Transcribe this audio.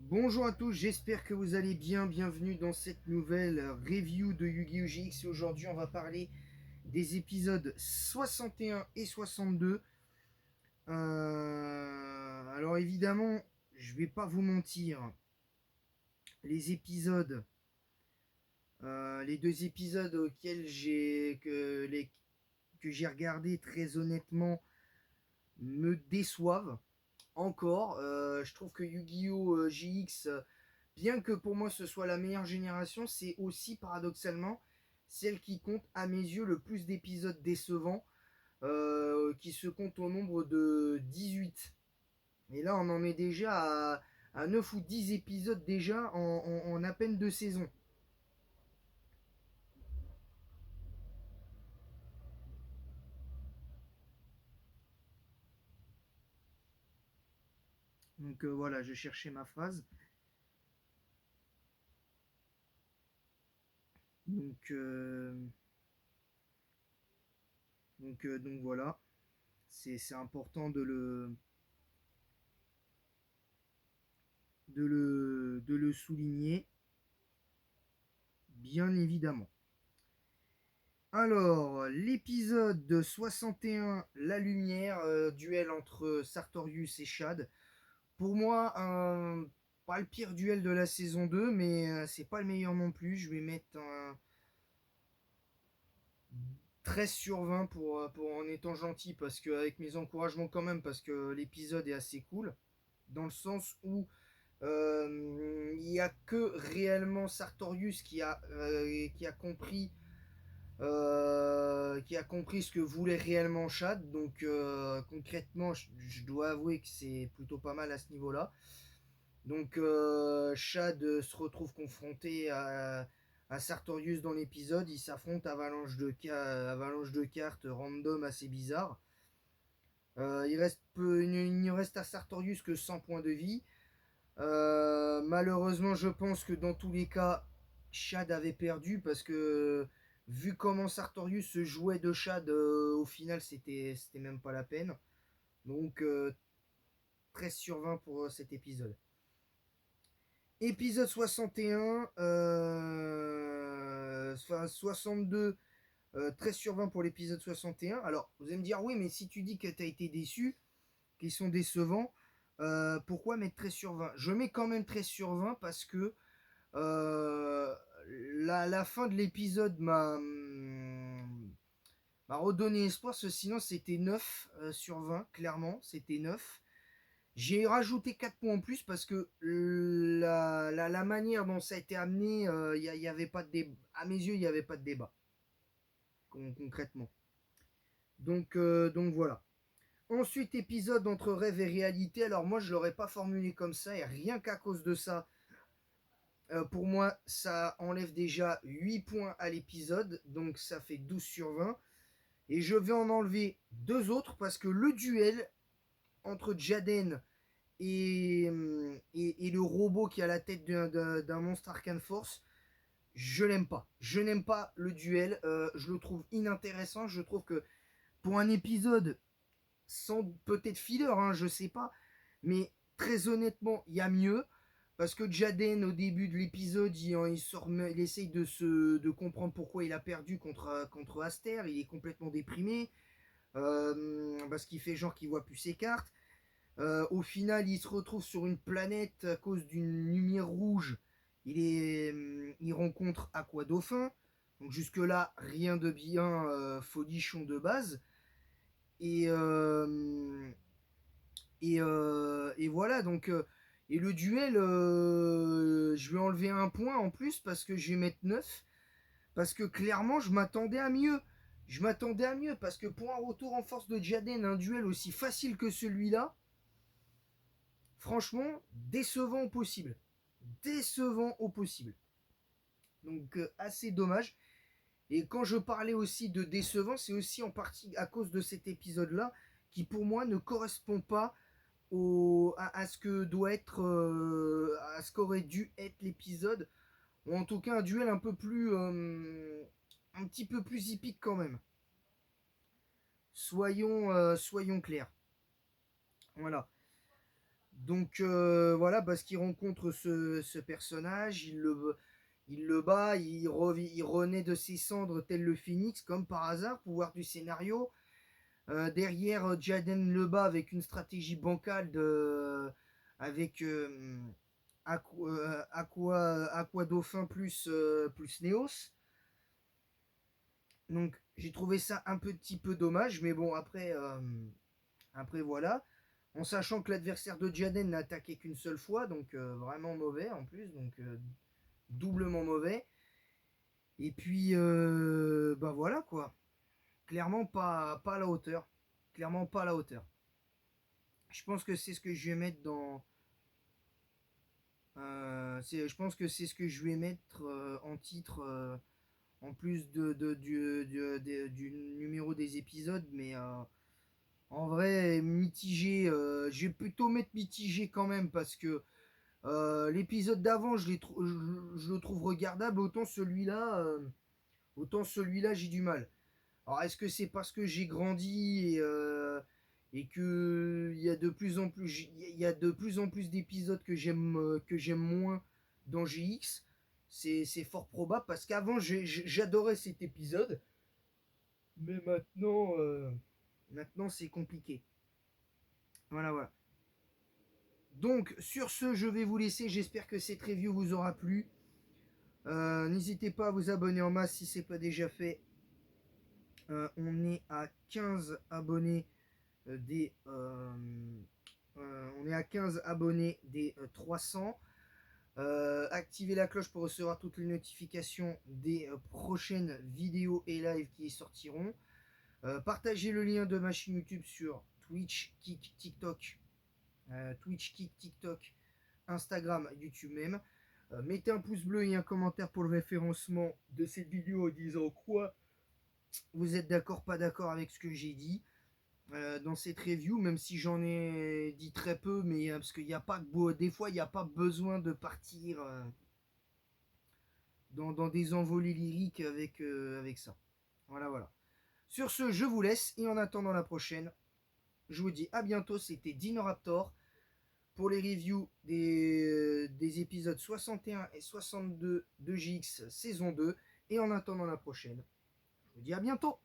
Bonjour à tous, j'espère que vous allez bien. Bienvenue dans cette nouvelle review de Yu-Gi-Oh! GX. Et aujourd'hui, on va parler des épisodes 61 et 62. Alors évidemment, je vais pas vous mentir, les épisodes, les deux épisodes auxquels que j'ai regardé très honnêtement me déçoivent encore. Je trouve que Yu-Gi-Oh! GX, bien que pour moi ce soit la meilleure génération, c'est aussi paradoxalement celle qui compte à mes yeux le plus d'épisodes décevants, qui se compte au nombre de 18. Et là on en est déjà à 9 ou 10 épisodes déjà en à peine 2 saisons. Donc voilà, je cherchais ma phrase. Donc, donc voilà, c'est important de le souligner, bien évidemment. Alors, l'épisode 61, La Lumière, duel entre Sartorius et Shad. Pour moi, pas le pire duel de la saison 2, mais c'est pas le meilleur non plus. Je vais mettre un 13 sur 20 pour en étant gentil, parce que avec mes encouragements quand même, parce que l'épisode est assez cool, dans le sens où il n'y a que réellement Sartorius qui a compris ce que voulait réellement Chad. Donc concrètement, je dois avouer que c'est plutôt pas mal à ce niveau-là. Donc Chad se retrouve confronté à Sartorius dans l'épisode. Il s'affronte avalanche de cartes random assez bizarre. Il ne reste à Sartorius que 100 points de vie. Malheureusement, je pense que dans tous les cas, Chad avait perdu parce que vu comment Sartorius se jouait de Chad, au final, c'était même pas la peine. Donc, 13 sur 20 pour cet épisode. Épisode 61, 62, 13 sur 20 pour l'épisode 61. Alors, vous allez me dire, oui, mais si tu dis que tu as été déçu, qu'ils sont décevants, pourquoi mettre 13 sur 20? Je mets quand même 13 sur 20 parce que Euh, la fin de l'épisode m'a redonné espoir, parce que sinon c'était 9 sur 20, clairement, c'était 9. J'ai rajouté 4 points en plus parce que la manière dont ça a été amené, y avait pas de débat. À mes yeux, il n'y avait pas de débat, concrètement. Donc voilà. Ensuite, épisode entre rêve et réalité. Alors moi, je l'aurais pas formulé comme ça, et rien qu'à cause de ça, pour moi, ça enlève déjà 8 points à l'épisode, donc ça fait 12 sur 20. Et je vais en enlever deux autres parce que le duel entre Jaden et le robot qui a la tête d'un monstre Arcane Force, je l'aime pas. Je n'aime pas le duel, je le trouve inintéressant. Je trouve que pour un épisode sans peut-être filler, hein, je sais pas, mais très honnêtement, il y a mieux. Parce que Jaden, au début de l'épisode, il essaye de comprendre pourquoi il a perdu contre Aster. Il est complètement déprimé. Parce qu'il fait genre qu'il voit plus ses cartes. Au final, il se retrouve sur une planète à cause d'une lumière rouge. Il rencontre Aqua Dauphin. Donc jusque-là, rien de bien folichon de base. Et, et voilà, donc. Et le duel, je vais enlever un point en plus parce que je vais mettre 9. Parce que clairement, je m'attendais à mieux. Je m'attendais à mieux parce que pour un retour en force de Jaden, un duel aussi facile que celui-là, franchement, décevant au possible. Décevant au possible. Donc, assez dommage. Et quand je parlais aussi de décevant, c'est aussi en partie à cause de cet épisode-là qui, pour moi, ne correspond pas à ce que doit être, à ce qu'aurait dû être l'épisode, ou en tout cas un duel un peu plus, un petit peu plus hippique quand même. Soyons clairs. Voilà. Donc voilà, parce qu'il rencontre ce personnage, il le bat, il renaît de ses cendres tel le phénix, comme par hasard, pouvoir du scénario. Derrière, Jaden le bat avec une stratégie bancale avec Aqua Dauphin plus Neos. Donc j'ai trouvé ça un petit peu dommage, mais bon, après voilà. En sachant que l'adversaire de Jaden n'a attaqué qu'une seule fois, donc vraiment mauvais en plus, donc doublement mauvais. Et puis, bah voilà quoi. Clairement pas à la hauteur. Clairement pas à la hauteur. Je pense que c'est ce que je vais mettre dans. Je pense que c'est ce que je vais mettre en titre, en plus du numéro des épisodes, mais en vrai, mitigé. Je vais plutôt mettre mitigé quand même parce que l'épisode d'avant, je le trouve regardable, autant celui-là, j'ai du mal. Alors, est-ce que c'est parce que j'ai grandi et que il y a de plus en plus d'épisodes que j'aime moins dans GX? C'est fort probable parce qu'avant j'adorais cet épisode, mais maintenant c'est compliqué. Voilà, voilà. Donc sur ce, je vais vous laisser. J'espère que cette review vous aura plu. N'hésitez pas à vous abonner en masse si c'est pas déjà fait. On est à 15 abonnés on est à 15 abonnés des 300. Activez la cloche pour recevoir toutes les notifications des prochaines vidéos et lives qui sortiront. Partagez le lien de ma chaîne YouTube sur Twitch, Kick, TikTok, Instagram, YouTube même. Mettez un pouce bleu et un commentaire pour le référencement de cette vidéo en disant quoi vous êtes d'accord, pas d'accord avec ce que j'ai dit dans cette review, même si j'en ai dit très peu, mais parce qu'il n'y a pas des fois il n'y a pas besoin de partir dans des envolées lyriques avec ça. Voilà, voilà. Sur ce, je vous laisse et en attendant la prochaine, je vous dis à bientôt. C'était Dinoraptor pour les reviews des épisodes 61 et 62 de GX saison 2. Et en attendant la prochaine, je vous dis à bientôt.